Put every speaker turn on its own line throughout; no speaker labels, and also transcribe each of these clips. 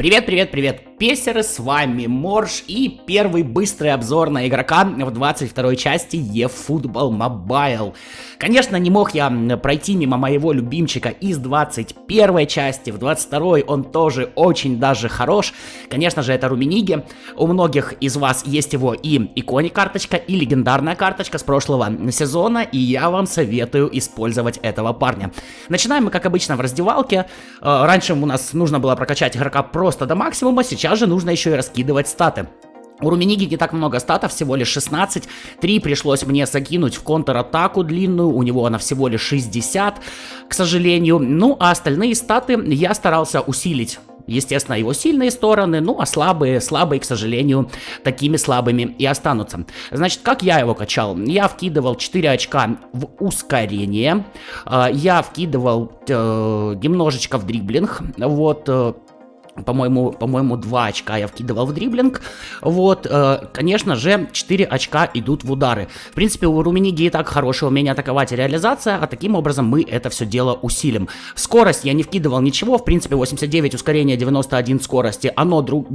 Привет, привет, привет, песеры, с вами Морж и первый быстрый обзор на игрока в 22 части eFootball Mobile. Конечно, не мог я пройти мимо моего любимчика из 21 части, в 22 он тоже очень даже хорош. Конечно же, это Румениги. У многих из вас есть его и иконик карточка, и легендарная карточка с прошлого сезона, и я вам советую использовать этого парня. Начинаем мы, как обычно, в раздевалке. Раньше у нас нужно было прокачать игрока просто до максимума, сейчас же нужно еще и раскидывать статы. У Румениги не так много статов, всего лишь 16, 3 пришлось мне закинуть в контратаку длинную, у него она всего лишь 60, к сожалению, ну а остальные статы я старался усилить. Естественно, его сильные стороны, ну а слабые, к сожалению, такими слабыми и останутся. Значит, как я его качал? Я вкидывал 4 очка в ускорение, я вкидывал немножечко в дриблинг, вот... По-моему, 2 очка я вкидывал в дриблинг. Вот, конечно же, 4 очка идут в удары. В принципе, у Румениги и так хорошее умение атаковать и реализация, а таким образом мы это все дело усилим. Скорость я не вкидывал ничего, в принципе, 89 ускорение, 91 скорости, оно друг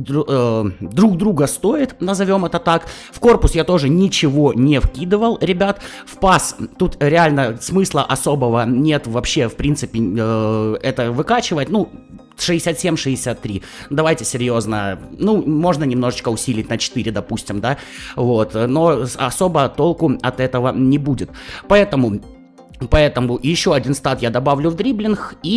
друга стоит, назовем это так. В корпус я тоже ничего не вкидывал, ребят. В пас тут реально смысла особого нет вообще, в принципе, это выкачивать, ну... 67-63, давайте серьезно, ну, можно немножечко усилить на 4, допустим, да, вот, но особо толку от этого не будет, поэтому еще один стат я добавлю в дриблинг и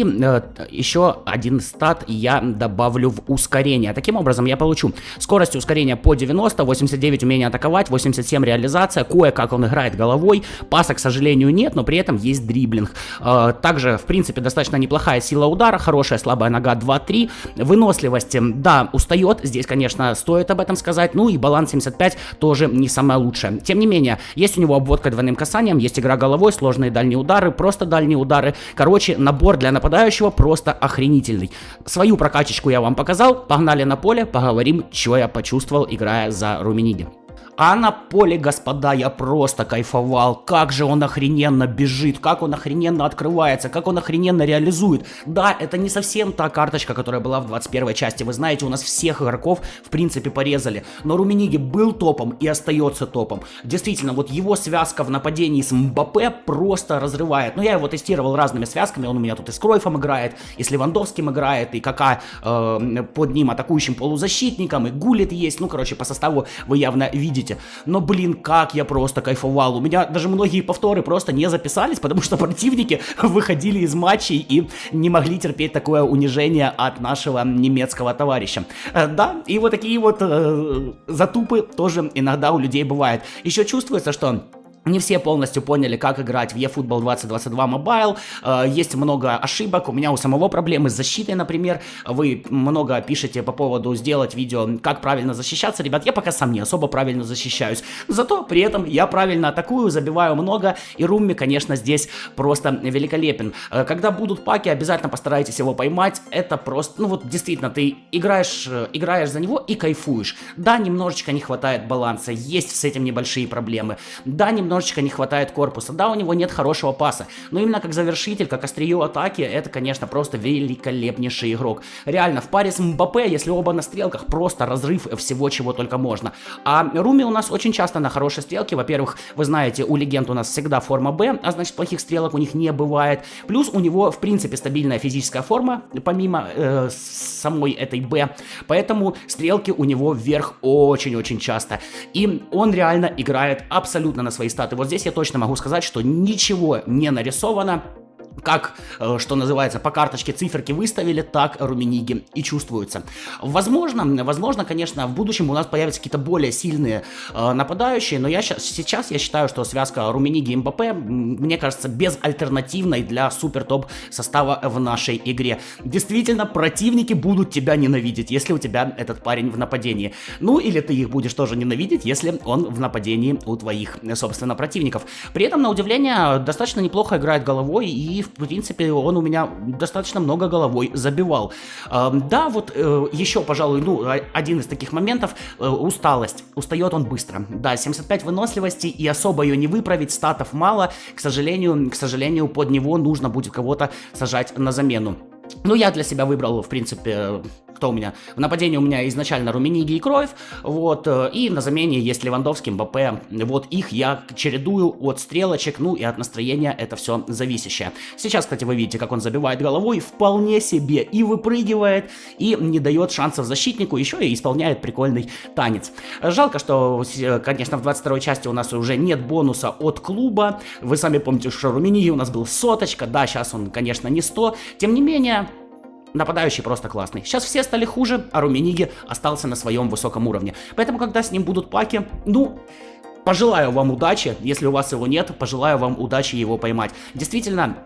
еще один стат я добавлю в ускорение. Таким образом я получу скорость ускорения по 90, 89 умение атаковать, 87 реализация, кое-как он играет головой, паса, к сожалению, нет, но при этом есть дриблинг. Также, в принципе, достаточно неплохая сила удара, хорошая слабая нога 2-3, выносливость, да, устает, здесь, конечно, стоит об этом сказать, ну и баланс 75 тоже не самое лучшее. Тем не менее, есть у него обводка двойным касанием, есть игра головой, сложные дальние удары, просто дальние удары. Короче, набор для нападающего просто охренительный. Свою прокачечку я вам показал. Погнали на поле, поговорим, что я почувствовал, играя за Румениги. А на поле, господа, я просто кайфовал. Как же он охрененно бежит, как он охрененно открывается, как он охрененно реализует. Да, это не совсем та карточка, которая была в 21 части. Вы знаете, у нас всех игроков, в принципе, порезали. Но Румениги был топом и остается топом. Действительно, вот его связка в нападении с Мбаппе просто разрывает. Но я его тестировал разными связками. Он у меня тут и с Кройфом играет, и с Левандовским играет, и Кака под ним атакующим полузащитником, и Гулlit есть. Ну, короче, по составу вы явно видите. Но, блин, как я просто кайфовал. У меня даже многие повторы просто не записались, потому что противники выходили из матчей и не могли терпеть такое унижение от нашего немецкого товарища. Да, и вот такие вот затупы тоже иногда у людей бывают. Еще чувствуется, что... Не все полностью поняли, как играть в eFootball 2022 Mobile, есть много ошибок, у меня у самого проблемы с защитой, например, вы много пишете по поводу сделать видео, как правильно защищаться, ребят, я пока сам не особо правильно защищаюсь, зато при этом я правильно атакую, забиваю много, и Руми, конечно, здесь просто великолепен. Когда будут паки, обязательно постарайтесь его поймать, это просто, ну вот действительно, ты играешь за него и кайфуешь. Да, немножечко не хватает баланса, есть с этим небольшие проблемы, да, немножечко не хватает корпуса, да, у него нет хорошего паса, но именно как завершитель, как острие атаки, это, конечно, просто великолепнейший игрок. Реально, в паре с Мбаппе, если оба на стрелках, просто разрыв всего, чего только можно. А Руми у нас очень часто на хорошей стрелке, во-первых, вы знаете, у легенд у нас всегда форма Б, а значит, плохих стрелок у них не бывает, плюс у него, в принципе, стабильная физическая форма, помимо самой этой Б, поэтому стрелки у него вверх очень-очень часто, и он реально играет абсолютно на свои статы. Вот здесь я точно могу сказать, что ничего не нарисовано. Как, что называется, по карточке циферки выставили, так Румениги и чувствуются. Возможно, конечно, в будущем у нас появятся какие-то более сильные нападающие, но сейчас я считаю, что связка Румениги и Мбаппе, мне кажется, безальтернативной для супер-топ состава в нашей игре. Действительно, противники будут тебя ненавидеть, если у тебя этот парень в нападении. Ну, или ты их будешь тоже ненавидеть, если он в нападении у твоих, собственно, противников. При этом, на удивление, достаточно неплохо играет головой и, в принципе, он у меня достаточно много головой забивал. Да, вот еще, пожалуй, ну, один из таких моментов, усталость. Устает он быстро. Да, 75 выносливости, и особо ее не выправить, статов мало. К сожалению, под него нужно будет кого-то сажать на замену. Ну, я для себя выбрал, в принципе, кто у меня? В нападении у меня изначально Румениги и Кроев, вот, и на замене есть Левандовский, Мбаппе, вот их я чередую от стрелочек, ну и от настроения это все зависящее. Сейчас, кстати, вы видите, как он забивает головой, вполне себе и выпрыгивает, и не дает шансов защитнику, еще и исполняет прикольный танец. Жалко, что, конечно, в 22-й части у нас уже нет бонуса от клуба, вы сами помните, что Румениги у нас был соточка, да, сейчас он, конечно, не 100, тем не менее... Нападающий просто классный. Сейчас все стали хуже, а Румениги остался на своем высоком уровне. Поэтому, когда с ним будут паки, ну... Пожелаю вам удачи, если у вас его нет, пожелаю вам удачи его поймать. Действительно,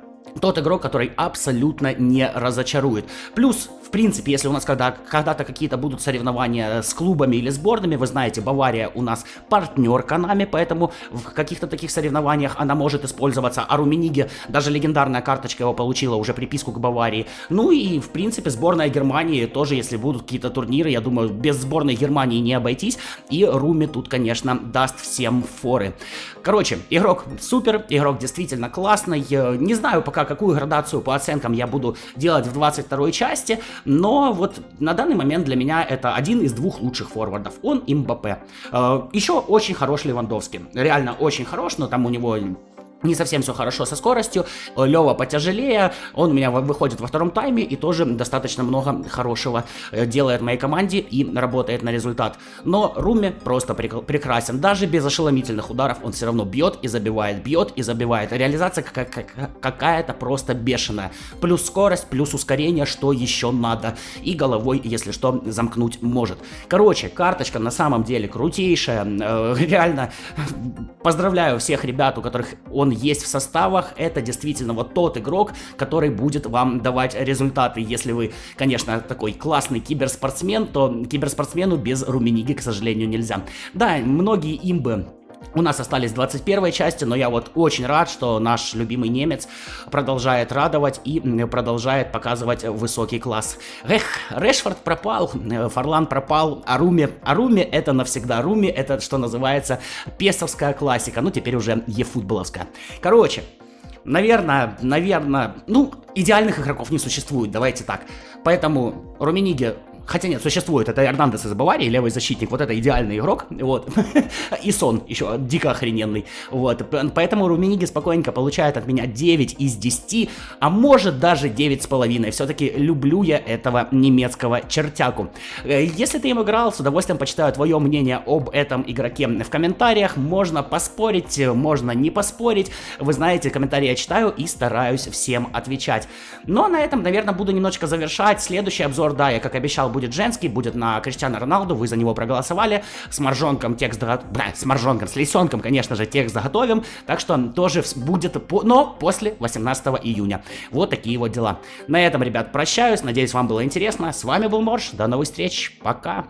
тот игрок, который абсолютно не разочарует. Плюс, в принципе, если у нас когда-то какие-то будут соревнования с клубами или сборными, вы знаете, Бавария у нас партнер Konami, поэтому в каких-то таких соревнованиях она может использоваться. А Румениги, даже легендарная карточка его получила уже приписку к Баварии. Ну и, в принципе, сборная Германии тоже, если будут какие-то турниры, я думаю, без сборной Германии не обойтись. И Руми тут, конечно, даст всем форы. Короче, игрок супер, игрок действительно классный. Не знаю пока, какую градацию по оценкам я буду делать в 22-й части, но вот на данный момент для меня это один из двух лучших форвардов. Он и Мбаппе. Еще очень хорош Левандовский. Реально очень хорош, но там у него... Не совсем все хорошо со скоростью, Лева потяжелее, он у меня выходит во втором тайме и тоже достаточно много хорошего делает моей команде и работает на результат. Но Руми просто прекрасен, даже без ошеломительных ударов он все равно бьет и забивает, реализация какая-то просто бешеная, плюс скорость, плюс ускорение, что еще надо, и головой, если что, замкнуть может. Короче, карточка на самом деле крутейшая, реально поздравляю всех ребят, у которых он есть в составах, это действительно вот тот игрок, который будет вам давать результаты. Если вы, конечно, такой классный киберспортсмен, то киберспортсмену без Румениги, к сожалению, нельзя. Да, многие имбы у нас остались в 21-й части, но я вот очень рад, что наш любимый немец продолжает радовать и продолжает показывать высокий класс. Эх, Решфорд пропал, Форлан пропал, а Руми это навсегда. Руми это, что называется, песовская классика, ну теперь уже ефутболовская. Короче, наверное, ну, идеальных игроков не существует, давайте так. Поэтому Румениги... Хотя нет, существует, это Эрнандес из Баварии, левый защитник, вот это идеальный игрок, вот, и Сон еще дико охрененный, вот, поэтому Румениги спокойненько получает от меня 9 из 10, а может даже 9,5, все-таки люблю я этого немецкого чертяку. Если ты им играл, с удовольствием почитаю твое мнение об этом игроке в комментариях, можно поспорить, можно не поспорить, вы знаете, комментарии я читаю и стараюсь всем отвечать. Но на этом, наверное, буду немножечко завершать, следующий обзор, да, я как обещал, будет женский, будет на Криштиану Роналду, вы за него проголосовали, с Моржонком текст, с Лисенком, конечно же, текст заготовим, так что тоже будет, но после 18 июня. Вот такие вот дела. На этом, ребят, прощаюсь, надеюсь, вам было интересно, с вами был Морж, до новых встреч, пока.